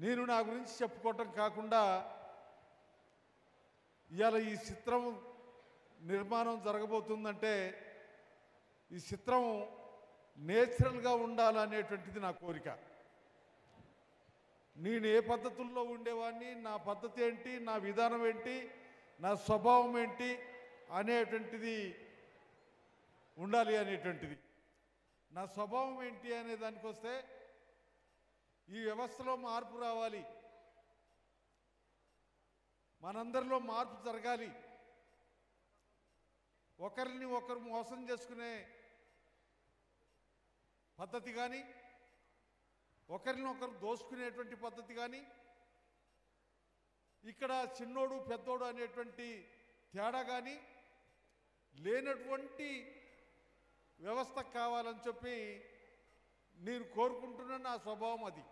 నేను నా గురించి చెప్పుకోవటం కాకుండా ఇవాళ ఈ చిత్రం నిర్మాణం జరగబోతుందంటే ఈ చిత్రం నేచురల్గా ఉండాలనేటువంటిది నా కోరిక. నేను ఏ పద్ధతుల్లో ఉండేవాడిని, నా పద్ధతి ఏంటి, నా విధానం ఏంటి, నా స్వభావం ఏంటి అనేటువంటిది ఉండాలి అనేటువంటిది. నా స్వభావం ఏంటి అనే దానికి వస్తే ఈ వ్యవస్థలో మార్పు రావాలి, మనందరిలో మార్పు జరగాలి. ఒకరిని ఒకరు మోసం చేసుకునే పద్ధతి కానీ, ఒకరిని ఒకరు దోసుకునేటువంటి పద్ధతి కానీ, ఇక్కడ చిన్నోడు పెద్దోడు అనేటువంటి తేడా కానీ లేనటువంటి వ్యవస్థ కావాలని చెప్పి నేను కోరుకుంటున్న నా స్వభావం అది.